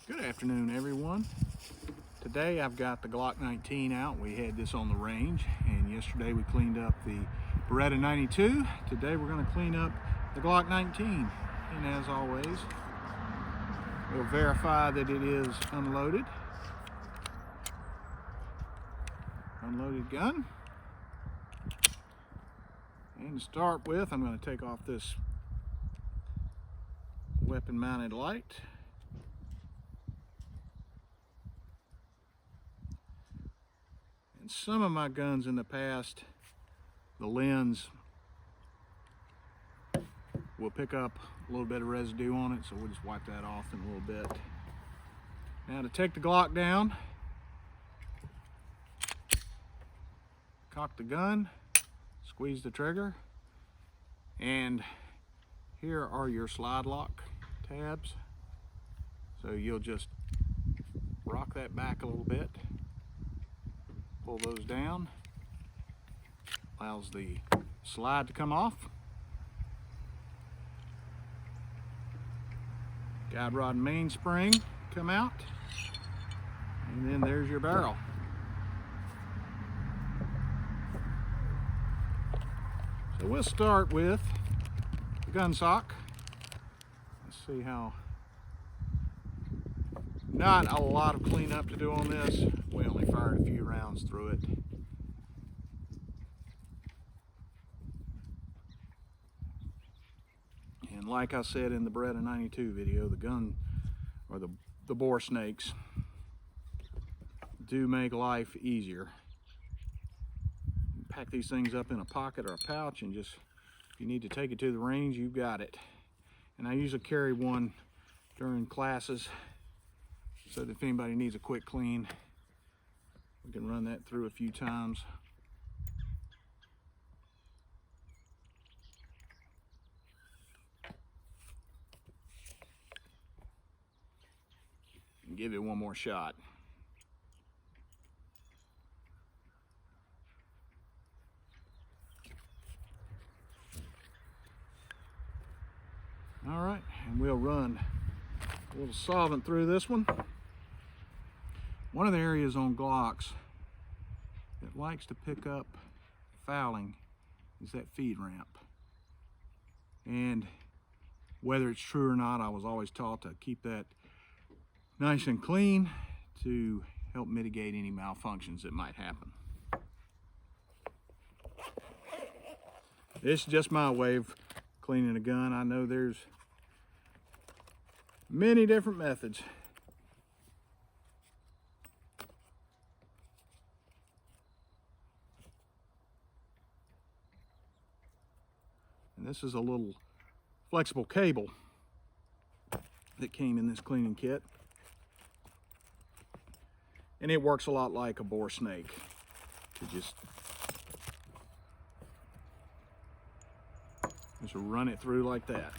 Good afternoon, everyone. Today I've got the Glock 19 out. We had this on the range, and yesterday we cleaned up the Beretta 92. Today we're going to clean up the Glock 19, and as always, we'll verify that it is unloaded. Unloaded gun. And to start with, I'm going to take off this weapon mounted light. And some of my guns in the past, the lens will pick up a little bit of residue on it, so we'll just wipe that off in a little bit. Now to take the Glock down, cock the gun, squeeze the trigger, and here are your slide lock tabs. So you'll just rock that back a little bit, pull those down, allows the slide to come off. Guide rod and mainspring come out, and then there's your barrel. So we'll start with the gun sock. Let's see how, not a lot of cleanup to do on this. We only fired a few rounds through it. And like I said in the Beretta 92 video, the gun, or the bore snakes, do make life easier. Pack these things up in a pocket or a pouch, and just, if you need to take it to the range, you've got it. And I usually carry one during classes, so that if anybody needs a quick clean, we can run that through a few times. And give it one more shot. All right, and we'll run a little solvent through this one. One of the areas on Glocks that likes to pick up fouling is that feed ramp. And whether it's true or not, I was always taught to keep that nice and clean to help mitigate any malfunctions that might happen. This is just my way of cleaning a gun. I know there's many different methods. And this is a little flexible cable that came in this cleaning kit. And it works a lot like a bore snake. To just run it through like that.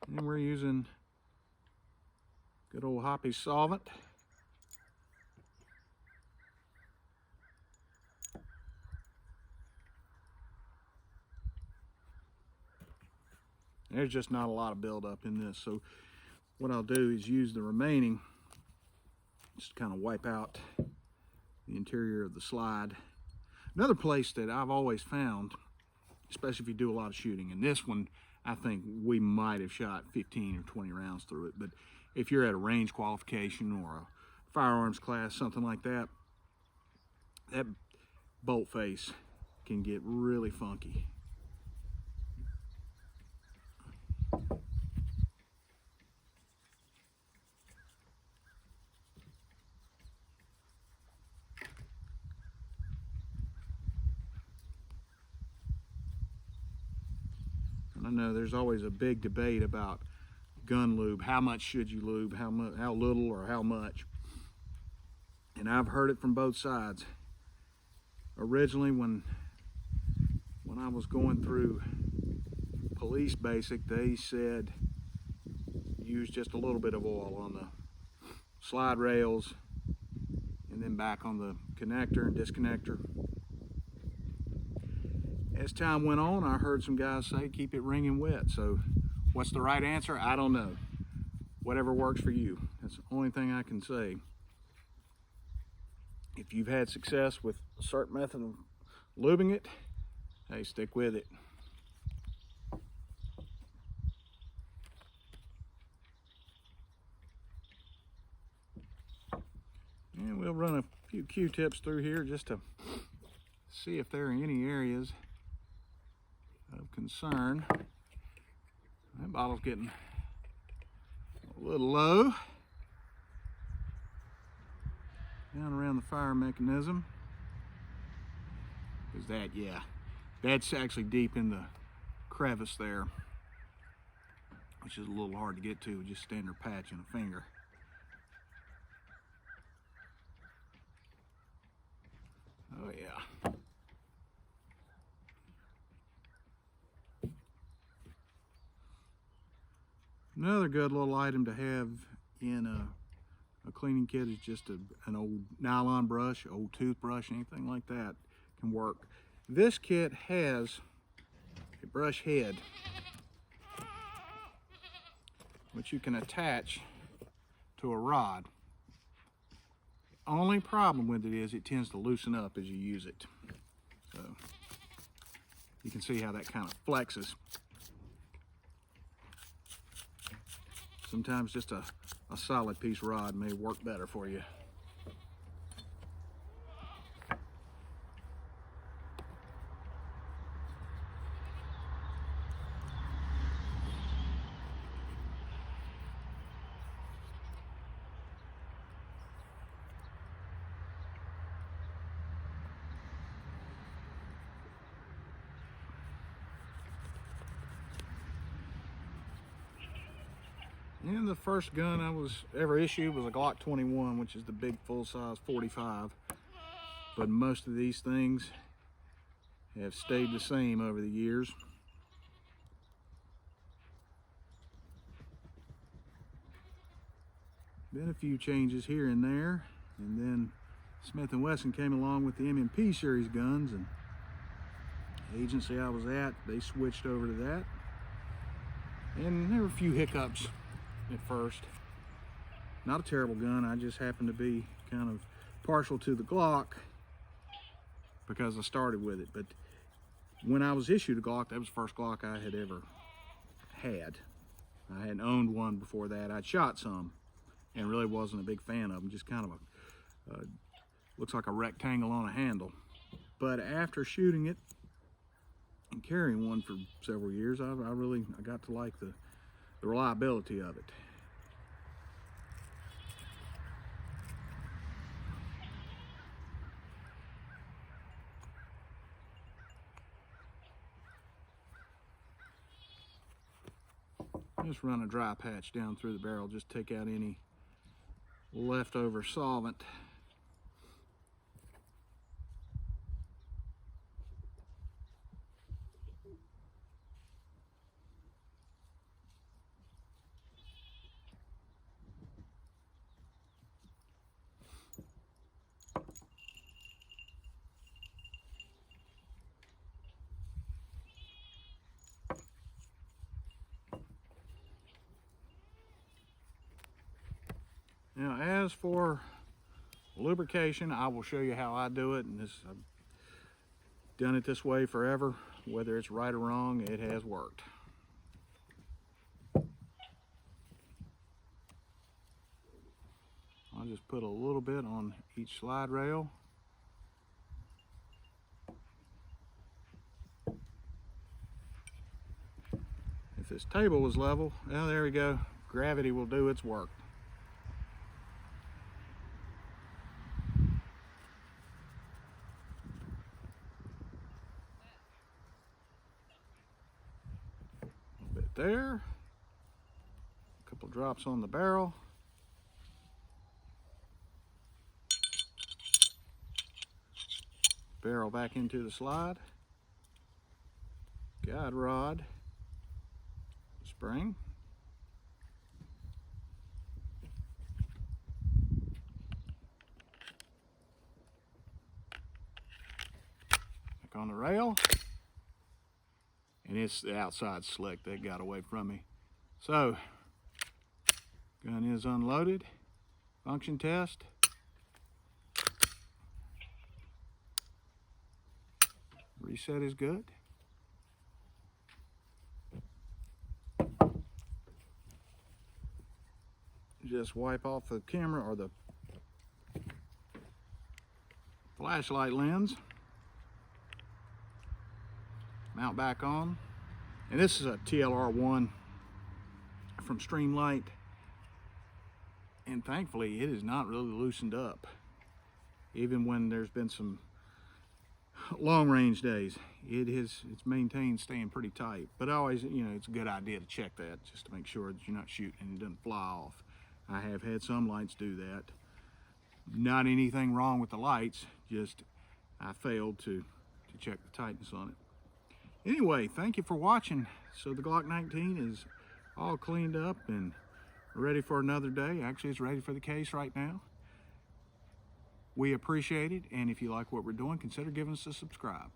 And we're using good old hoppy solvent. There's just not a lot of buildup in this, so what I'll do is use the remaining, just kind of wipe out the interior of the slide. Another place that I've always found, especially if you do a lot of shooting, and this one I think we might have shot 15 or 20 rounds through it, but if you're at a range qualification or a firearms class, something like that, that bolt face can get really funky. I know there's always a big debate about gun lube. How much should you lube? How little or how much? And I've heard it from both sides. Originally, when when I was going through police basic, they said use just a little bit of oil on the slide rails and then back on the connector and disconnector. As time went on, I heard some guys say keep it wringing wet. So what's the right answer? I don't know. Whatever works for you. That's the only thing I can say. If you've had success with a certain method of lubing it, hey, stick with it. And we'll run a few Q-tips through here just to see if there are any areas of concern. That bottle's getting a little low. Down around the fire mechanism. Is that, yeah, that's actually deep in the crevice there, which is a little hard to get to with just standard patch and a finger. Oh yeah. Another good little item to have in a cleaning kit is just an old nylon brush, old toothbrush, anything like that can work. This kit has a brush head which you can attach to a rod. The only problem with it is it tends to loosen up as you use it. So you can see how that kind of flexes. Sometimes just a solid piece rod may work better for you. And the first gun I was ever issued was a Glock 21, which is the big full-size 45. But most of these things have stayed the same over the years. Been a few changes here and there, and then Smith & Wesson came along with the M&P series guns, and the agency I was at, they switched over to that. And there were a few hiccups at first. Not a terrible gun, I just happened to be kind of partial to the Glock because I started with it. But when I was issued a Glock, that was the first Glock I had ever had. I hadn't owned one before that. I'd shot some and really wasn't a big fan of them, just kind of a looks like a rectangle on a handle. But after shooting it and carrying one for several years, I got to like the reliability of it. Just run a dry patch down through the barrel, just take out any leftover solvent. Now, as for lubrication, I will show you how I do it, and I've done it this way forever. Whether it's right or wrong, it has worked. I'll just put a little bit on each slide rail. If this table was level, well, there we go. Gravity will do its work. There, a couple drops on the barrel. Barrel back into the slide. guide rod spring. Back on the rail. And it's the outside slick that got away from me. So, gun is unloaded. Function test. Reset is good. Just wipe off the camera or the flashlight lens. Mount back on. And this is a TLR-1 from Streamlight. And thankfully it is not really loosened up. Even when there's been some long range days, it's maintained staying pretty tight. But always, you know, it's a good idea to check that just to make sure that you're not shooting and it doesn't fly off. I have had some lights do that. Not anything wrong with the lights, just I failed to check the tightness on it. Anyway, thank you for watching. So the Glock 19 is all cleaned up and ready for another day. Actually, it's ready for the case right now. We appreciate it, and if you like what we're doing, consider giving us a subscribe.